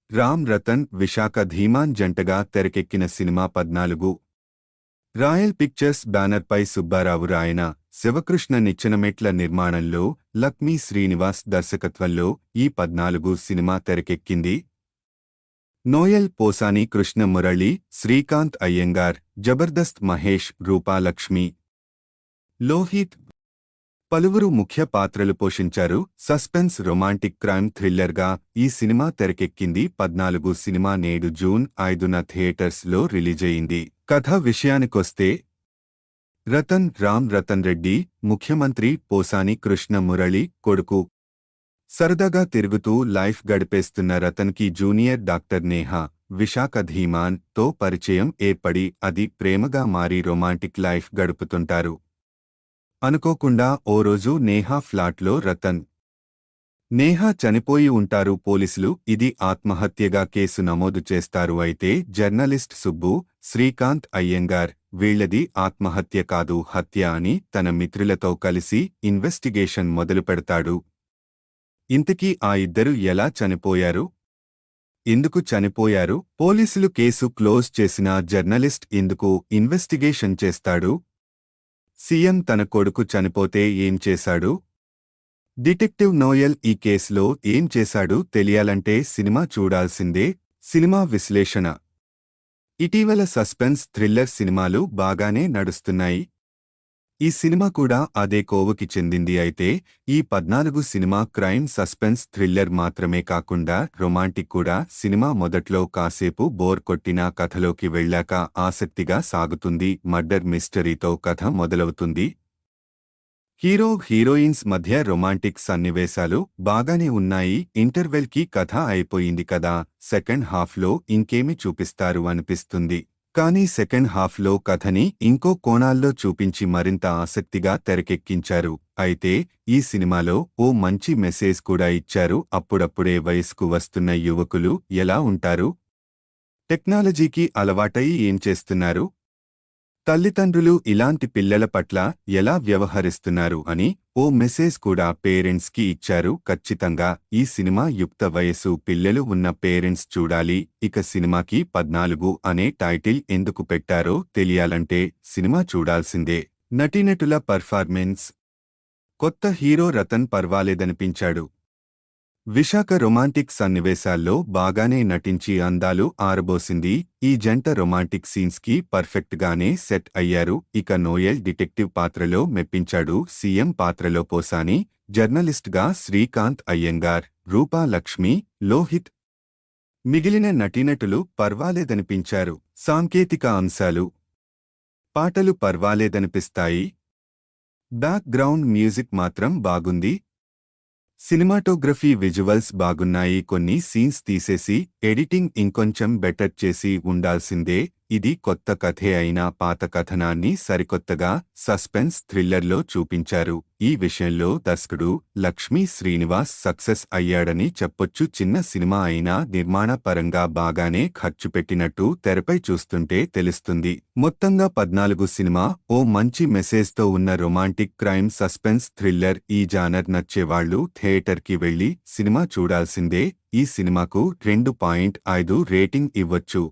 రామ్ రతన్, విశాఖ ధీమాన్ జంటగా తెరకెక్కిన cinema 14. Royal pictures బ్యానర్పై సుబ్బారావు రాయన, శివకృష్ణ నిచ్చెనమెట్ల నిర్మాణంలో, లక్ష్మీ శ్రీనివాస్ దర్శకత్వంలో ఈ 14 సినిమా తెరకెక్కింది. నోయల్ పోసాని, కృష్ణ మురళి, శ్రీకాంత్ అయ్యంగార్, జబర్దస్త్ మహేష్, రూపాలక్ష్మి, లోహిత్ పలువురు ముఖ్య పాత్రలు పోషించారు. సస్పెన్స్, రొమాంటిక్ క్రైమ్ థ్రిల్లర్గా ఈ సినిమా తెరకెక్కింది. 14 సినిమా నేడు జూన్ 5న థియేటర్స్లో రిలీజయింది. కథ విషయానికొస్తే, రామ్ రతన్ రెడ్డి, ముఖ్యమంత్రి పోసాని కృష్ణ మురళి కొడుకు. సరదాగా తిరుగుతూ లైఫ్ గడిపేస్తున్న రతన్కి జూనియర్ డాక్టర్ నేహా, విశాఖ ధీమాన్ తో పరిచయం ఏర్పడి అది ప్రేమగా మారి రొమాంటిక్ లైఫ్ గడుపుతుంటారు. అనుకోకుండా ఓ రోజు నేహా ఫ్లాట్లో నేహా చనిపోయి ఉంటారు. పోలీసులు ఇది ఆత్మహత్యగా కేసు నమోదు చేస్తారు. అయితే జర్నలిస్ట్ సుబ్బు, శ్రీకాంత్ అయ్యంగార్ వీళ్లది ఆత్మహత్య కాదు, హత్య అని తన మిత్రులతో కలిసి ఇన్వెస్టిగేషన్ మొదలుపెడతాడు. ఇంతకీ ఆ ఇద్దరు ఎలా చనిపోయారు, ఎందుకు చనిపోయారు, పోలీసులు కేసు క్లోజ్ చేసినా జర్నలిస్ట్ ఎందుకు ఇన్వెస్టిగేషన్ చేస్తాడు, సీఎం తన కొడుకు చనిపోతే ఏం చేశాడు, డిటెక్టివ్ నోయల్ ఈ కేసులో ఏం చేశాడు తెలియాలంటే సినిమా చూడాల్సిందే. సినిమా విశ్లేషణ. ఇటీవల సస్పెన్స్ థ్రిల్లర్ సినిమాలు బాగానే నడుస్తున్నాయి. ఈ సినిమా కూడా అదే కోవకి చెందింది. అయితే ఈ 14 సినిమా క్రైమ్ సస్పెన్స్ థ్రిల్లర్ మాత్రమే కాకుండా రొమాంటిక్ కూడా. సినిమా మొదట్లో కాసేపు బోర్ కొట్టినా కథలోకి వెళ్ళాక ఆసక్తిగా సాగుతుంది. మర్డర్ మిస్టరీతో కథ మొదలవుతుంది. హీరోయిన్స్ మధ్య రొమాంటిక్ సన్నివేశాలు బాగానే ఉన్నాయి. ఇంటర్వెల్కి కథ అయిపోయింది కదా, సెకండ్ హాఫ్లో ఇంకేమి చూపిస్తారు అనిపిస్తుంది. కానీ సెకండ్ హాఫ్లో కథని ఇంకో కోణాల్లో చూపించి మరింత ఆసక్తిగా తెరకెక్కించారు. అయితే ఈ సినిమాలో ఓ మంచి మెసేజ్ కూడా ఇచ్చారు. అప్పుడప్పుడే వయసుకు వస్తున్న యువకులు ఎలా ఉంటారు, టెక్నాలజీకి అలవాటై ఏం చేస్తున్నారు, తల్లిదండ్రులు ఇలాంటి పిల్లల పట్ల ఎలా వ్యవహరిస్తున్నారు అని ఓ మెసేజ్ కూడా పేరెంట్స్కి ఇచ్చారు. ఖచ్చితంగా ఈ సినిమా యుక్త వయసు పిల్లలు ఉన్న పేరెంట్స్ చూడాలి. ఇక సినిమాకి 14 అనే టైటిల్ ఎందుకు పెట్టారో తెలియాలంటే సినిమా చూడాల్సిందే. నటీనటుల పర్ఫార్మెన్స్. కొత్త హీరో రతన్ పర్వాలేదనిపించాడు. విశాఖ రొమాంటిక్ సన్నివేశాల్లో బాగానే నటించి అందాలు ఆరబోసింది. ఈ జంట రొమాంటిక్ సీన్స్కి పర్ఫెక్ట్గానే సెట్ అయ్యారు. ఇక నోయల్ డిటెక్టివ్ పాత్రలో మెప్పించాడు. సీఎం పాత్రలో పోసాని, జర్నలిస్ట్గా శ్రీకాంత్ అయ్యంగార్, రూపాలక్ష్మి, లోహిత్. మిగిలిన నటీనటులు పర్వాలేదనిపించారు. సాంకేతిక అంశాలు. పాటలు పర్వాలేదనిపిస్తాయి. బ్యాక్ గ్రౌండ్ మ్యూజిక్ మాత్రం బాగుంది. సినిమాటోగ్రఫీ, విజువల్స్ బాగున్నాయి. కొన్ని సీన్స్ తీసేసి ఎడిటింగ్ ఇంకొంచెం బెటర్ చేసి ఉండాల్సిందే. ఇది కొత్త కథే అయినా పాత కథనాన్ని సరికొత్తగా సస్పెన్స్ థ్రిల్లర్లో చూపించారు. ఈ విషయంలో దర్శకుడు లక్ష్మీ శ్రీనివాస్ సక్సెస్ అయ్యాడని చెప్పొచ్చు. చిన్న సినిమా అయినా నిర్మాణ పరంగా బాగానే ఖర్చు పెట్టినట్టు తెరపై చూస్తుంటే తెలుస్తుంది. మొత్తంగా 14 సినిమా ఓ మంచి మెసేజ్తో ఉన్న రొమాంటిక్ క్రైమ్ సస్పెన్స్ థ్రిల్లర్. ఈ జానర్ నచ్చేవాళ్లు థియేటర్కి వెళ్లి సినిమా చూడాల్సిందే. ఈ సినిమాకు 2.5 రేటింగ్ ఇవ్వొచ్చు.